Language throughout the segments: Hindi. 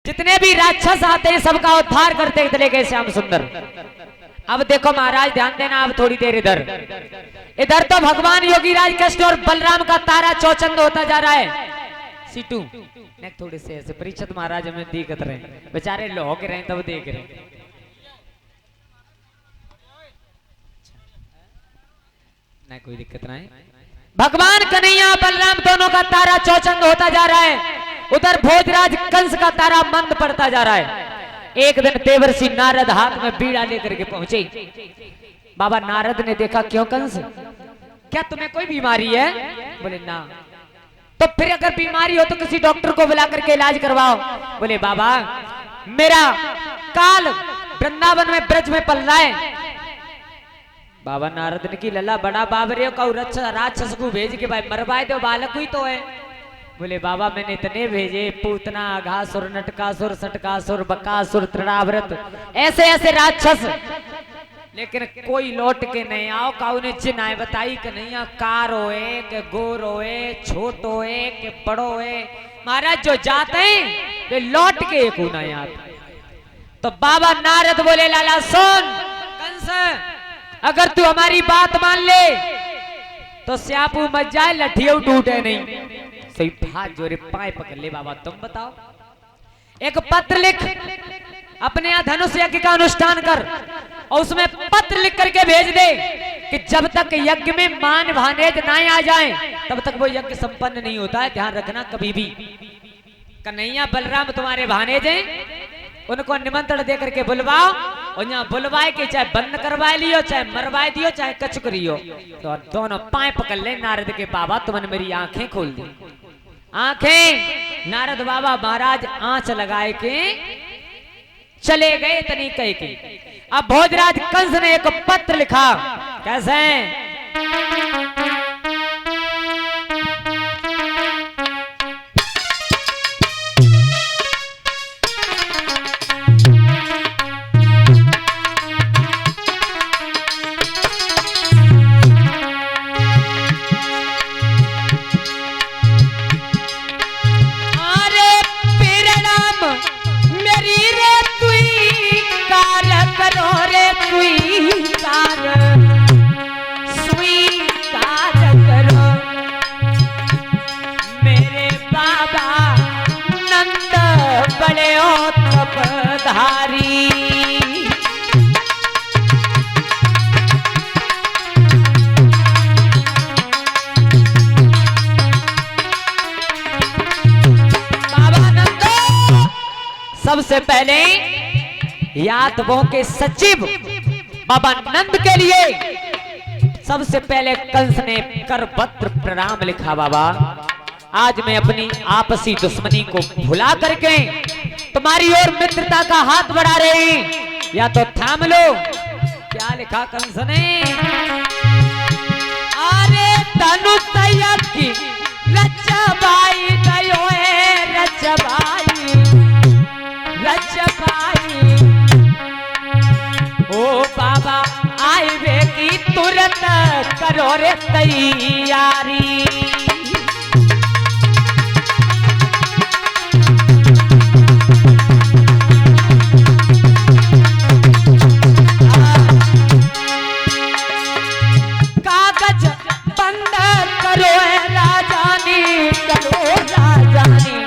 जितने भी राक्षस आते हैं सबका उद्धार करते चले गए श्याम सुंदर। अब देखो महाराज ध्यान देना, अब थोड़ी देर इधर इधर तो भगवान योगीराज कृष्ण और बलराम का तारा चौचंद होता जा रहा है। सीटू ने थोड़े से ऐसे परीक्षित महाराज हमें दिखत रहे, बेचारे लोग रहे तब देख रहे। नहीं कोई दिक्कत नहीं। भगवान कन्हैया बलराम दोनों का तारा चौचंद होता जा रहा है। उधर भोजराज कंस का तारा मंद पड़ता जा रहा है। एक दिन देवर्षि नारद हाथ में बीड़ा लेकर के पहुंचे। बाबा नारद ने देखा, क्यों कंस, क्या तुम्हें कोई बीमारी है? बोले ना। तो फिर अगर बीमारी हो तो किसी डॉक्टर को बुला करके इलाज करवाओ। बोले बाबा मेरा काल वृंदावन में ब्रज में पल रहा है। बाबा नारद ने की लला बड़ा बाबरे का राक्षस को भेज के भाई मरवाए दो, बालक हुई तो है। बोले बाबा मैंने इतने भेजे, पूतना घासुर नटकासुर सटकासुर बकासुर तृणाव्रत ऐसे ऐसे राक्षस, लेकिन कोई लौट के नहीं आओ। का उन्हें चिन्ह बताई कि नहीं कार होए के गोर होए छोट होए के बड़ो होए, महाराज जो जाते हैं वे लौट के एक ना आते। तो बाबा नारद बोले लाला सुन कंस, अगर तू हमारी बात मान ले तो स्यापू मत जाए, लठियों टूटे नहीं। सही हाथ जोड़े पाए पकड़ ले। बाबा तुम बताओ, एक पत्र लिख, अपने यहाँ धनुष यज्ञ का अनुष्ठान कर और उसमें पत्र लिख करके भेज दे कि जब तक यज्ञ में मान भानेज ना आ जाए तब तक वो यज्ञ संपन्न नहीं होता है। ध्यान रखना कभी भी। कन्हैया बलराम तुम्हारे भानेज हैं, उनको निमंत्रण दे करके बुलवाओ और यहाँ बुलवाए के चाहे बंद करवा लियो, चाहे मरवाए दियो, चाहे कच करियो। तो दोनों पाए पकड़ ले नारद के। बाबा तुमने मेरी आंखें खोल दी। आंखें नारद बाबा महाराज आंच लगाए के चले गए तनी कह के। अब भोजराज कंस ने एक पत्र लिखा। कैसे? सबसे पहले यादवों के सचिव बाबा नंद के लिए सबसे पहले कंस ने करपत्र प्रणाम लिखा। बाबा आज मैं अपनी आपसी दुश्मनी को भुला करके तुम्हारी ओर मित्रता का हाथ बढ़ा रहे हैं, या तो थाम लो। क्या लिखा कंस ने? अरे तनु की रचबाई दयो है रचबाई रचबाई, ओ बाबा आए वे की तुरंत करो रे तैयारी। कागज बंद करो राजानी, करो राजानी,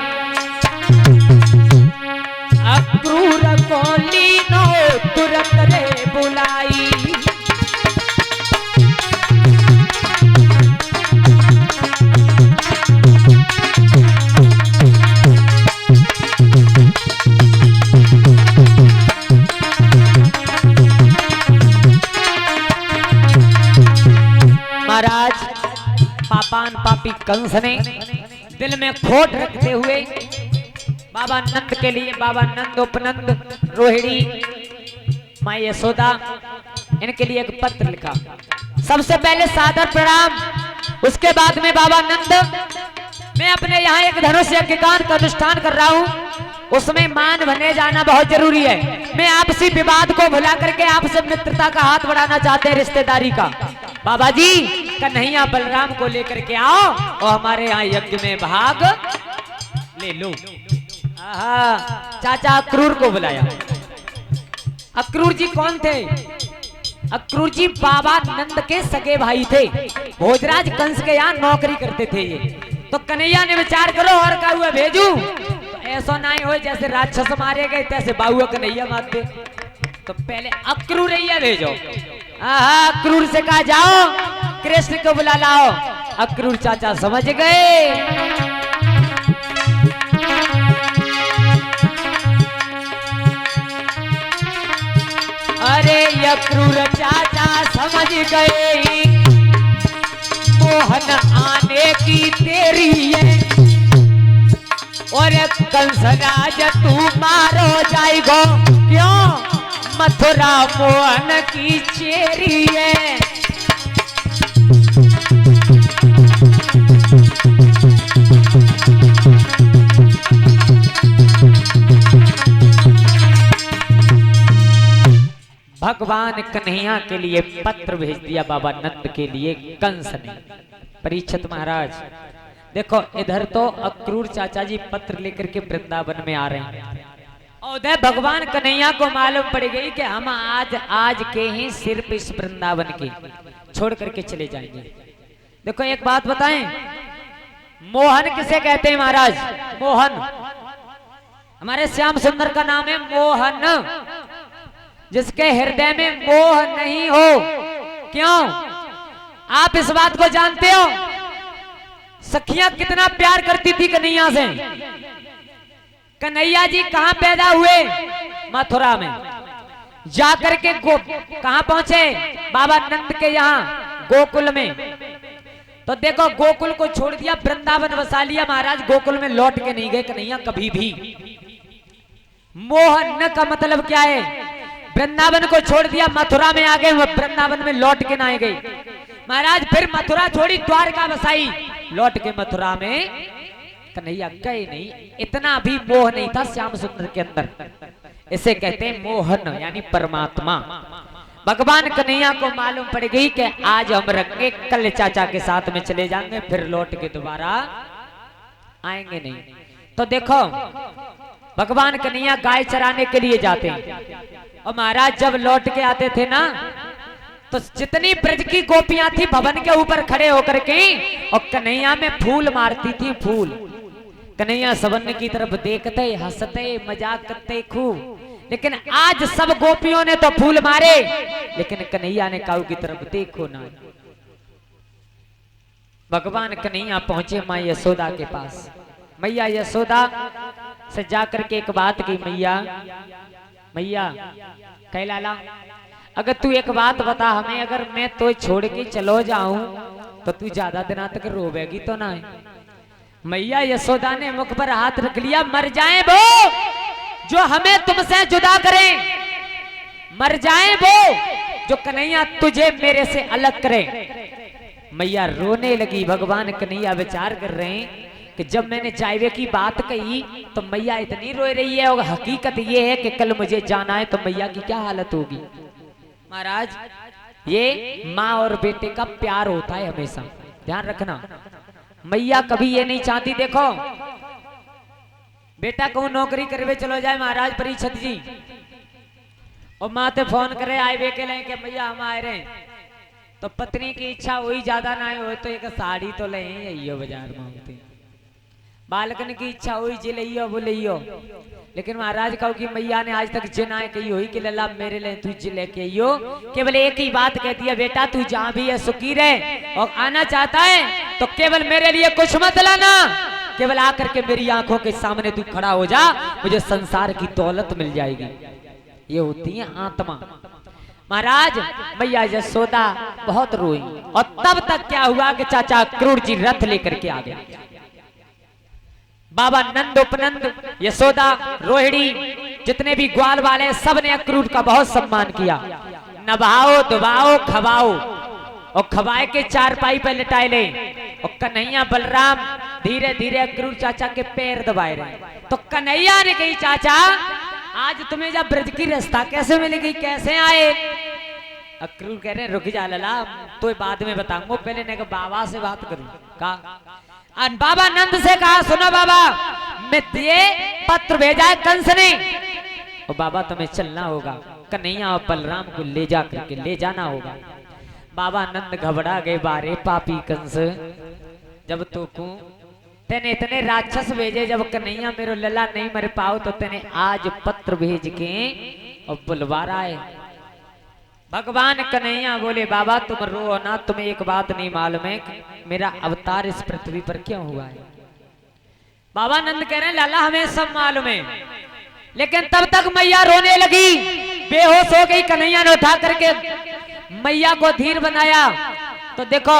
अक्रूर को लीनो तुरंत रे बुलाई। महाराज पापान पापी कंस ने दिल में खोट रखते हुए बाबा नंद के लिए, बाबा नंद उपनंद रोहिणी माँ यशोदा इनके लिए एक पत्र लिखा। सबसे पहले सादर प्रणाम, उसके बाद में बाबा नंद मैं अपने यहाँ एक धनुष यज्ञ का अनुष्ठान कर रहा हूँ, उसमें मान बने जाना बहुत जरूरी है। मैं आपसी विवाद को भुला करके आपसे मित्रता का हाथ बढ़ाना चाहते हैं, रिश्तेदारी का। बाबा जी कन्हैया बलराम को लेकर के आओ और हमारे यहाँ यज्ञ में भाग ले लो। चाचा अक्रूर को बुलाया। अक्रूर जी कौन थे? अक्रूर जी बाबा नंद के सगे भाई थे। भोजराज कंस के यहाँ नौकरी करते थे ये। तो कन्हैया ने विचार करो और का हुआ भेजू, तो ऐसा नहीं हो जैसे राक्षस मारे गए तैसे बाहुआ कन्हैया मारते। तो पहले अक्रूरैया भेजो। अक्रूर से कहा जाओ कृष्ण को बुला लाओ। अक्रूर चाचा समझ गए। अरे अक्रूर चाचा समझ गए मोहन आने की तेरी है, और कंसराज तू मारो जाएगो क्यों, मथुरा मोहन की चेरी है। भगवान कन्हैया के लिए पत्र भेज दिया बाबा नंद के लिए कंस ने। परीक्षित महाराज देखो, इधर तो अक्रूर चाचा जी पत्र लेकर के वृंदावन में आ रहे हैं, और उधर भगवान कन्हैया को मालूम पड़ गई कि हम आज के ही सिर्फ इस वृंदावन के छोड़ करके चले जाएंगे। देखो एक बात बताएं, मोहन किसे कहते हैं महाराज? मोहन, हमारे श्याम सुंदर का नाम है मोहन। जिसके हृदय में मोह नहीं हो, क्यों? आप इस बात को जानते हो सखियां कितना प्यार करती थी कन्हैया से। कन्हैया जी कहां पैदा हुए? मथुरा में। जाकर के कहां पहुंचे? बाबा नंद के यहाँ गोकुल में। तो देखो गोकुल को छोड़ दिया, वृंदावन बसा लिया महाराज। गोकुल में लौट के नहीं गए कन्हैया कभी भी। मोहन का मतलब क्या है? वृंदावन को छोड़ दिया, मथुरा में आ गए, वृंदावन में लौट के ना गई महाराज। फिर मथुरा छोड़ी, द्वारका बसाई, लौट के मथुरा में कन्हैया गए नहीं। इतना भी मोह नहीं था श्याम सुंदर के अंदर। इसे कहते हैं मोहन, यानी परमात्मा। भगवान कन्हैया को मालूम पड़ गई कि आज हम रंगे, कल चाचा के साथ में चले जाएंगे, फिर लौट के दोबारा आएंगे नहीं। तो देखो भगवान कन्हैया गाय चराने के लिए जाते हैं, और महाराज जब लौट के आते थे ना, तो जितनी ब्रज की गोपियां थी भवन के ऊपर खड़े होकर के और कन्हैया में फूल मारती थी। फूल कन्हैया सबन की तरफ देखते, हंसते, मजाक करते खूब। लेकिन आज सब गोपियों ने तो फूल मारे, लेकिन कन्हैया ने काऊ की तरफ देखो ना। भगवान कन्हैया पहुंचे मां यशोदा के पास। मैया यशोदा से जाकर के एक बात की, मैया कैलाला, अगर तू एक बात बता हमें, अगर मैं तो छोड़ के चलो जाऊं तो तू ज्यादा दिनों तक रोवेगी तो ना? मैया यशोदा ने मुख पर हाथ रख लिया। मर जाए वो जो हमें तुमसे जुदा करें, मर जाए वो जो कन्हैया तुझे मेरे से अलग करे। मैया रोने लगी। भगवान कन्हैया विचार कर रहे हैं कि जब मैंने जायवे की बात कही तो मैया इतनी रो रही है, और हकीकत ये है कि कल मुझे जाना है, तो मैया की क्या हालत होगी? महाराज ये माँ और बेटे का प्यार होता है हमेशा, ध्यान रखना। मैया कभी ये नहीं चाहती, देखो बेटा को नौकरी करवे चलो जाए महाराज परीक्षित जी, और माँ ते फोन करे आए वे के लें कि भैया हम आए रहे, तो पत्नी की इच्छा वही ज्यादा ना हो तो एक साड़ी तो ले आइयो बाजार में, बालकन की इच्छा हुई जे लियो वो लियो। लेकिन महाराज कहो कि मैया ने आज तक जे ना कही हुई कि लल्ला मेरे लिए तू जे लेके आइयो। केवल एक ही बात कहती है, बेटा तू जहां भी है सुखी रहे, और आना चाहता है तो केवल मेरे लिए कुछ मत लाना, केवल आकर के मेरी आंखों के सामने तू खड़ा हो जा, मुझे संसार की दौलत मिल जाएगी। ये होती है आत्मा। महाराज मैया यशोदा बहुत रोई, और तब तक क्या हुआ कि चाचा अक्रूर जी रथ लेकर के आ गए। बाबा नंद, उपनंद, यशोदा, रोहिणी, जितने भी ग्वाल वाले सब ने अक्रूर का बहुत सम्मान किया। नभाओ, दुबाओ, खवाओ, और खवाए के चारपाई पे लिटाए ले, और कन्हैया बलराम धीरे धीरे अक्रूर चाचा के पैर दबाए रहे। तो कन्हैया ने कही चाचा आज तुम्हें जब ब्रज की रास्ता कैसे मिलेगी, कैसे आए? अक्रूर कह रहे रुक जा लला, तो बाद में बताऊंगा, पहले ने बाबा से बात करूं। कहा और बाबा नंद से कहा सुनो बाबा, मैं ये पत्र भेजा है कंस ने, और बाबा तुम्हें चलना होगा, कन्हैया और बलराम को ले जा करके ले जाना होगा। बाबा नंद घबरा गए, बारे पापी कंस, जब तो को तेने इतने राक्षस भेजे, जब कन्हैया मेरो लला नहीं मर पाओ तो तेने आज पत्र भेज के और बुलवा रहा है। भगवान कन्हैया बोले बाबा तुम रो ना, तुम्हें एक बात नहीं मालूम है मेरा अवतार इस पृथ्वी पर क्यों हुआ है। बाबा नंद कह रहे हैं लाला हमें सब मालूम है, लेकिन तब तक मैया रोने लगी, बेहोश हो गई। कन्हैया ने उठा करके मैया को धीर बनाया, तो देखो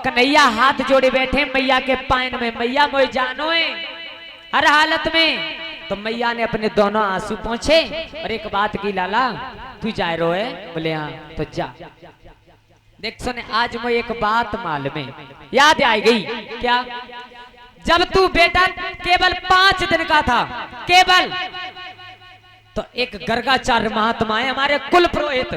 कन्हैया हाथ जोड़े बैठे मैया के पायन में, मैया मोई जानो है हर हालत में। तो मैया ने अपने दोनों आंसू पहुंचे और एक बात की लाला तू जा रो है, बोले हाँ तो जा। देख सुने आज मुझे एक बात मालूम है, याद आई गई क्या, जब तू बेटा केवल 5 दिन का था केवल, तो एक गर्गाचार्य महात्मा है हमारे कुल पुरोहित,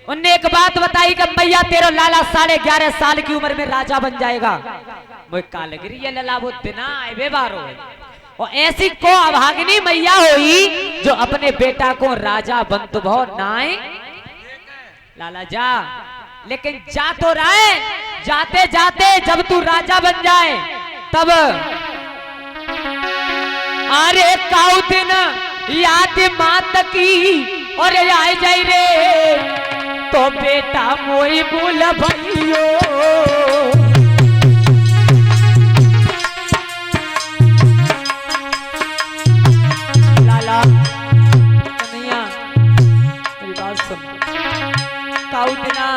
उनने एक बात बताई कि मैया तेरा लाला 11.5 साल की उम्र में राजा बन जाएगा। वो कालगिरी ये लला वो दिना आए वे बारो है, और ऐसी को अभागिनी मैया हुई जो अपने बेटा को राजा बंतु भो नाए लाला जा, लेकिन जा तो रहा है, जाते जाते जब तू राजा बन जाए तब अरे काउ दिन याद मात की और आए जाए रे, तो बेटा मोई बोल भैयो। लाला कन्हैया मेरी बात सुन, काउ दिना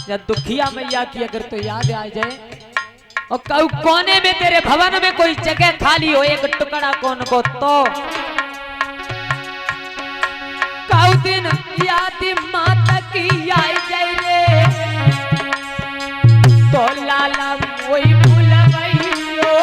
या दुखिया मैया की अगर तो याद आ जाए, और काउ कोने में तेरे भवन में कोई जगह खाली हो एक टुकड़ा कौन को, तो काउ दिन याद माता की आई जाए रे, तो लाला वही भूलवैयो।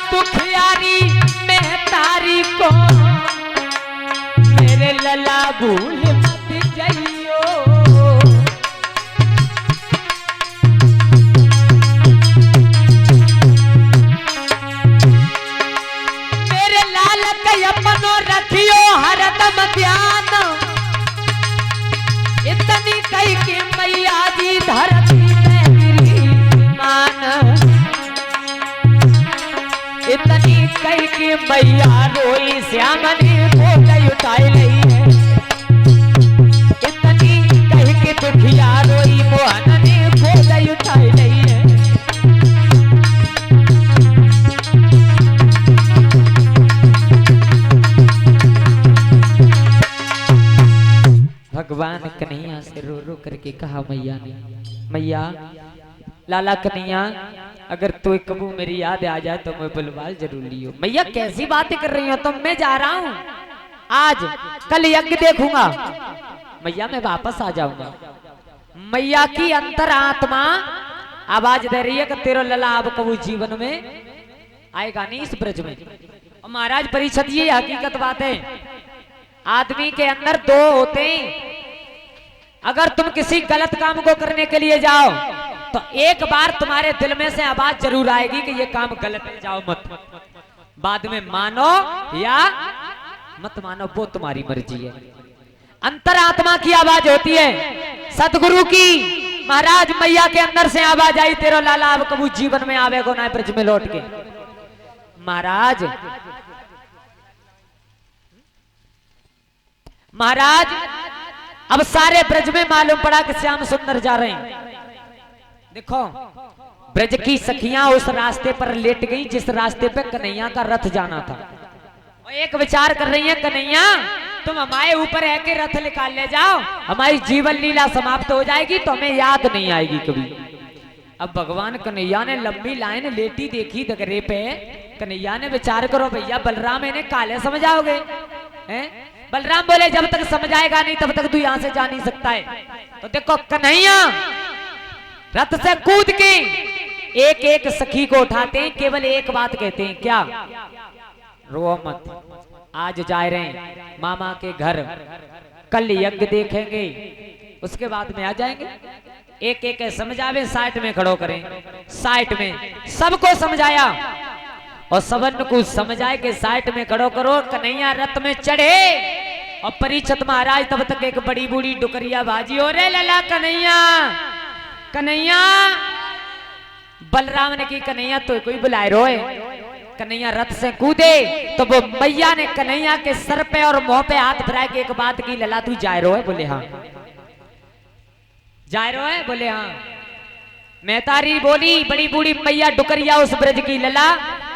दुखियारी में तारी को मेरे लला भूल मत जाइयो। अपनो रखियो हरदम ध्यान, इतनी कही कि मैया जी धरती में गिरी मान, इतनी कही कि मैया रोई श्यामनी को गई उठाई लई है, इतनी कही कि दुखिया रोई मोहननी को गई उठाई लई है। भगवान कन्हैया से रो रो करके कहा मैया ने, मैया लाला कन्हैया अगर तू कबू मेरी याद आ जाए तो मैं बुलवा जरूर लियो। मैया कैसी बातें कर रही हो तुम, मैं जा रहा हूँ आज कल यज्ञ देखूंगा, मैया मैं वापस आ जाऊंगा। मैया की अंतर आत्मा आवाज दे रही है कि तेरा लला अब कबू जीवन में आएगा नहीं इस ब्रज में। और महाराज परिषद ये हकीकत बात है, आदमी के अंदर 2 होते हैं, अगर तुम किसी गलत काम को करने के लिए जाओ तो एक बार तुम्हारे दिल में से आवाज जरूर आएगी कि ये काम गलत है, जाओ मत, बाद में मानो या मत मानो वो तुम्हारी मर्जी है। अंतरात्मा की आवाज होती है, सतगुरु की। महाराज मैया के अंदर से आवाज आई तेरा लाला अब कबू जीवन में आवेगो ना ब्रज में लौट के। महाराज अब सारे ब्रज में मालूम पड़ा कि श्याम सुंदर जा रहे हैं। देखो ब्रज की सखियां उस रास्ते पर लेट गई जिस रास्ते पे कन्हैया का रथ जाना था। और एक विचार कर रही है, कन्हैया तुम हमारे ऊपर है कि रथ निकाल ले जाओ, हमारी जीवन लीला समाप्त हो जाएगी तो हमें याद नहीं आएगी कभी। अब भगवान कन्हैया ने लंबी लाइन लेटी देखी दगरे पे, कन्हैया ने विचार करो भैया बलराम इन्हें काले समझाओगे हैं? बलराम बोले जब तक समझाएगा नहीं तब तक तू यहां से जा नहीं सकता है। तो देखो कन्हैया रथ से कूद के एक एक सखी को उठाते हैं, केवल एक बात कहते हैं, क्या? रो मत, आज जा रहे हैं मामा के घर, कल यज्ञ देखेंगे, उसके बाद में आ जाएंगे। एक एक समझावे, साइड में खड़ो करें, साइड में सबको समझाया और सबन को समझाए के साइड में खड़ो करो। कन्हैया रथ में चढ़े और परीक्षित महाराज तब तक एक बड़ी बूढ़ी डुकरिया बाजी हो रे लला कन्हैया कन्हैया। बलराम ने की कन्हैया तो कोई बुलाए रोए। कन्हैया रथ से कूदे तो वो मैया ने कन्हैया के सर पे और मुंह पे हाथ फिरा के एक बात की, लला तू जाए रो है? बोले हाँ। जाए रो है? बोले हाँ। मेहतारी बोली बड़ी बूढ़ी मैया डुकरिया उस ब्रज की, लला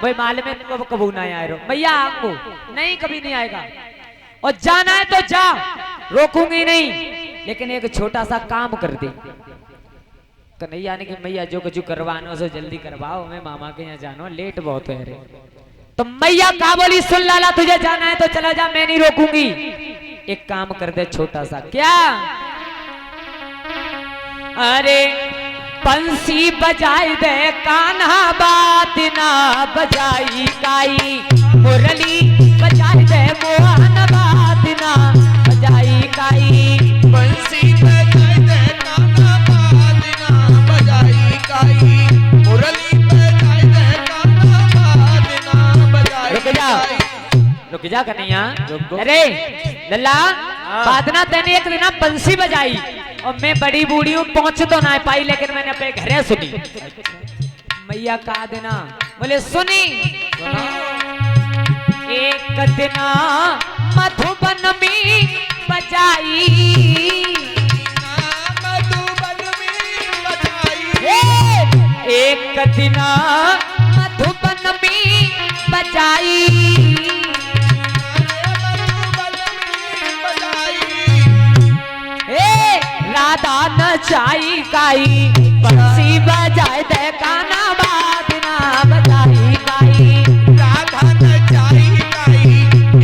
वही माल में तो कबू ना आए रो। मैया आपको नहीं, कभी नहीं आएगा, और जाना है तो जा, रोकूंगी नहीं, लेकिन एक छोटा सा काम कर दे। कन्हैया ने कि मैया जो कुछ करवानो सो जल्दी करवाओ, मैं मामा के यहाँ जानो, लेट बहुत है रे। तो मैया का बोली, सुन लाला तुझे जाना है तो चला जा, मैं नहीं रोकूंगी, एक काम कर दे छोटा सा। क्या? अरे बंसी बजाई दे कान्हा, बात ना बजाई काई, मुरली बजाई दे मोहन, बात ना बजाई काई, बंसी बजाई दे कान्हा, बात ना बजाई काई, मुरली बजाई दे कान्हा, बात ना बजाई। रुक जा कन्हैया। अरे लल्ला, बादना तेने एक दिन बंसी बजाई और मैं बड़ी बूढ़ी हूँ, पहुंच तो ना पाई, लेकिन मैंने अपने घरे सुनी। मैया का देना? बोले सुनी। एक दिन मधुबन में बजाई, मधुबन में बजाई, एक दिन मधुबन में बजाई, राधा नचाई काई, बंसी बजाए दे कान्हा, बात ना बजाई काई, राधा नचाई काई,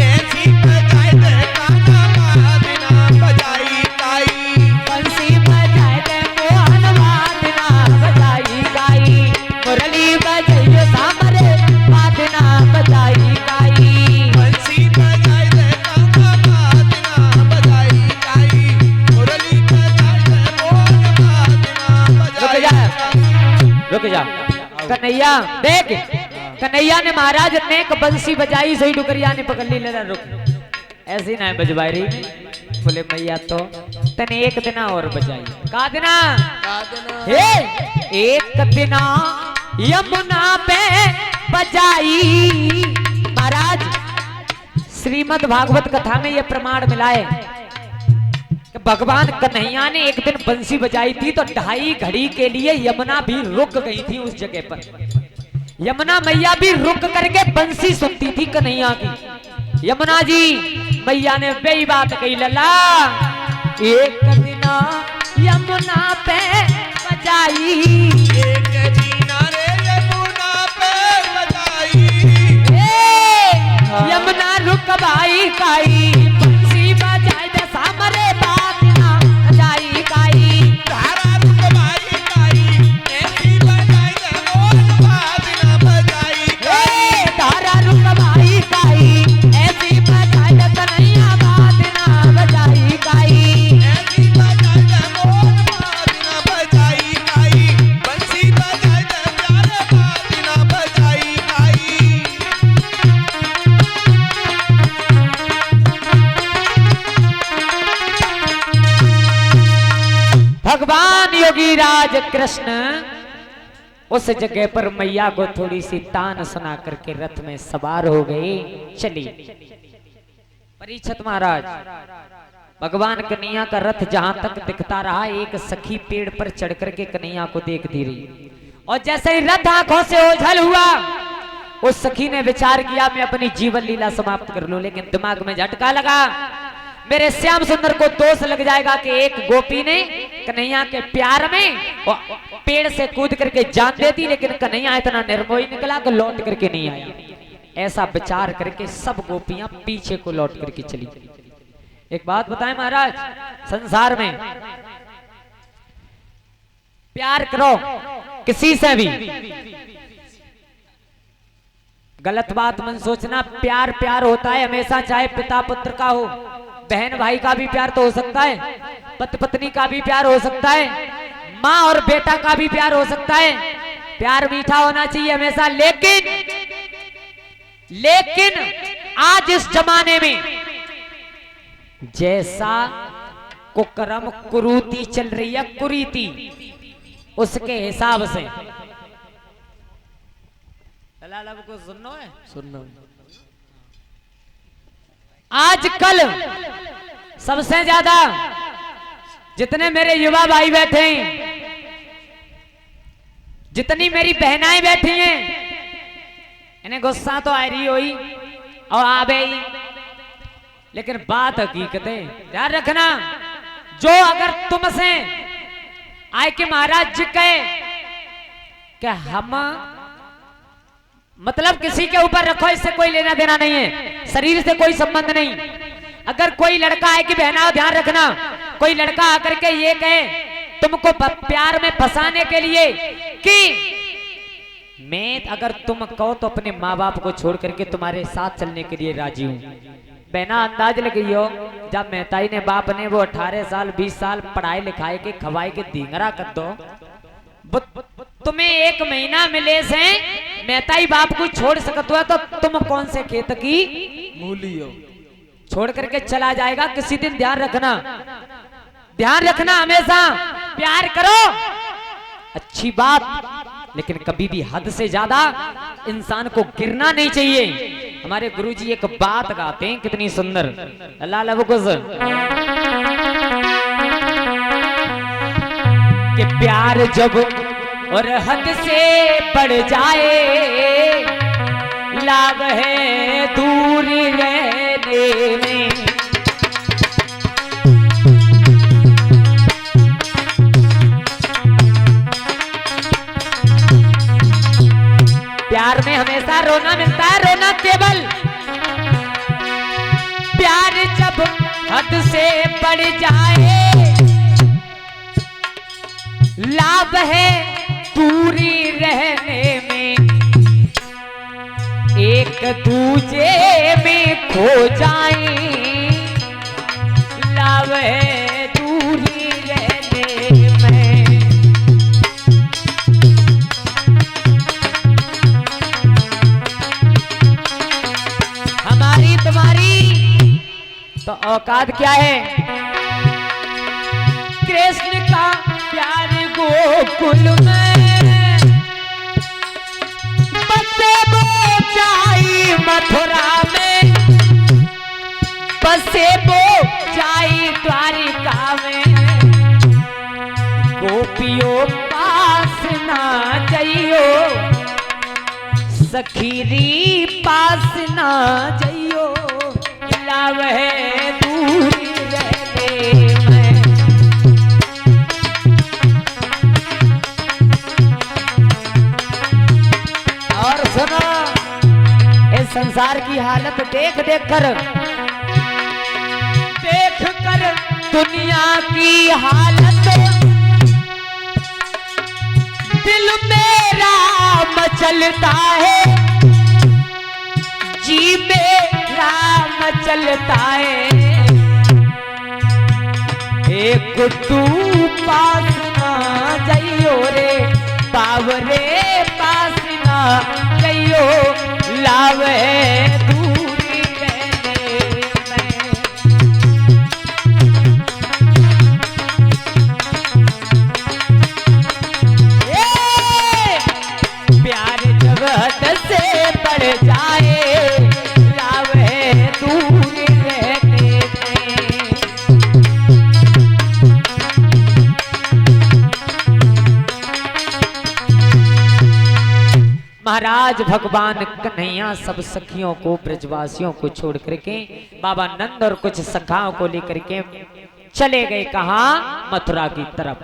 ऐसी बजाए दे कान्हा, बात ना बजाई काई, बंसी बजाए दे मोहन, बात ना बजाई काई, मुरली बजाइए सामरे, बात ना बजाई काई, बंसी बजाए दे कान्हा, बात ना बजाई काई, मुरली बजाए दे मोहन, बात ना बजाई काई। रुक जा कन्हैया, देख कन्हैया ने महाराज नेक बंसी बजाई, सही डुकरिया ने पकड़ ली। लड़ा रुक, ऐसी ना बजवाई रही। बोले मैया तो तने एक दिन और बजाई। का दिना? हे एक दिन यमुना पे बजाई। महाराज श्रीमद् भागवत कथा में ये प्रमाण मिला है कि भगवान कन्हैया ने एक दिन बंसी बजाई थी तो 2.5 घड़ी के लिए यमुना भी रुक गई थी उस जगह पर। यमुना मैया भी रुक करके बंसी सुनती थी कन्हैया की। यमुना जी मैया ने बेई बात कही, लला एक दिन यमुना पे बजाई, एक दीना रे यमुना पे बजाई, यमुना रुकवाई काई, बंसी बजाई दे सामरे, बात ना बजाई काई, धारा रुकवाई काई, ऐसी बजाई दे मोहन, बात ना बजाई काई, धारा रुकवाई काई, ऐसी बजाई दे कन्हैया, बात ना बजाई काई, ऐसी बजाई दे मोहन, बात ना बजाई काई, बंसी बजाई दे प्यारे, बात ना बजाई काई। भगवान योगी राज कृष्ण उस जगह पर मैया को थोड़ी सी तान सुना करके रथ में सवार हो गए। चलिए परीक्षित महाराज, भगवान कन्हैया का रथ जहां तक दिखता रहा, एक सखी पेड़ पर चढ़ करके कन्हैया को देखती रही, और जैसे ही रथ आंखों से ओझल हुआ, उस सखी ने विचार किया मैं अपनी जीवन लीला समाप्त कर लूं, लेकिन दिमाग में झटका लगा, मेरे श्याम सुंदर को दोष लग जाएगा कि एक गोपी ने कन्हैया के प्यार में पेड़ से कूद करके जान देती, लेकिन कन्हैया इतना निर्मोही निकला कि लौट करके नहीं आया। ऐसा विचार करके सब गोपियां पीछे को लौट करके चली। एक बात बताएं महाराज, संसार में प्यार करो किसी से भी, गलत बात मन सोचना। प्यार प्यार होता है हमेशा, चाहे पिता पुत्र का हो, बहन भाई का भी प्यार तो हो सकता है, पति पत्नी का भी प्यार हो सकता है, माँ और बेटा का भी प्यार हो सकता है। प्यार मीठा होना चाहिए हमेशा। लेकिन आज इस जमाने में जैसा कुकर्म कुरीति चल रही है, कुरीति, उसके हिसाब से को सुनो है, सुनना आजकल सबसे ज्यादा जितने मेरे युवा भाई बैठे हैं, जितनी मेरी बहनाएं बैठी हैं, इन्हें गुस्सा तो आ रही हुई और आ गई, लेकिन बात हकीकत है। ध्यान रखना, जो अगर तुमसे आए कि महाराज जी कहे कि हम मतलब किसी के ऊपर रखो, इससे कोई लेना देना नहीं है, शरीर से कोई संबंध नहीं। अगर कोई लड़का है कि बहना ध्यान रखना, कोई लड़का आकर के ये कहे तुमको प्यार में फंसाने के लिए कि मैं अगर तुम कहो तो अपने माँ बाप को छोड़ करके तुम्हारे साथ चलने के लिए राजी हूं। बहना अंदाज लगाइयो, जब मेहताई ने बाप ने वो 18 साल 20 साल पढ़ाई लिखाई के खवाई के धींगरा कर दो, तुम्हें 1 महीना मिले से मेहताई बाप को छोड़ सकते हो, तो तुम कौन से खेत की मूली हो, छोड़ करके चला जाएगा किसी दिन। ध्यान रखना, ध्यान रखना, हमेशा प्यार करो, अच्छी बात, लेकिन कभी भी हद से ज्यादा इंसान को गिरना नहीं चाहिए। हमारे गुरुजी एक बात गाते हैं कितनी सुंदर, अल्लाह कि प्यार जब और हद से बढ़ जाए, लाभ है दूर रहने में। प्यार में हमेशा रोना मिलता है, रोना केवल प्यार जब हद से बढ़ जाए, लाभ है दूरी रहने में। एक दूजे में खो जाए, लाभ है दूरी रहने में। हमारी तुम्हारी तो औकात क्या है? कृष्ण का प्यार गोकुल में, बसे बोचाई मथुरा में, बसे बोचाई द्वारिका में। गोपियों पास ना जाइयो, सखीरी पास ना जाइयो, लाभ है दूरी रहने में। और सुनो, इस संसार की हालत देख कर दुनिया की हालत, दिल मेरा मचलता है, जी मेरा मचलता है। एक गुड्डू पास ना जाइयो रे, बावरे पास ना जाइयो, लाभ है दूरी रहने में। प्यार जब हद से बढ़ जाए, लाभ है दूरी रहने में। महाराज भगवान कन्हैया सब सखियों को, ब्रजवासियों को छोड़ करके बाबा नंद और कुछ सखाओं को लेकर के चले गए कहां? मथुरा की तरफ।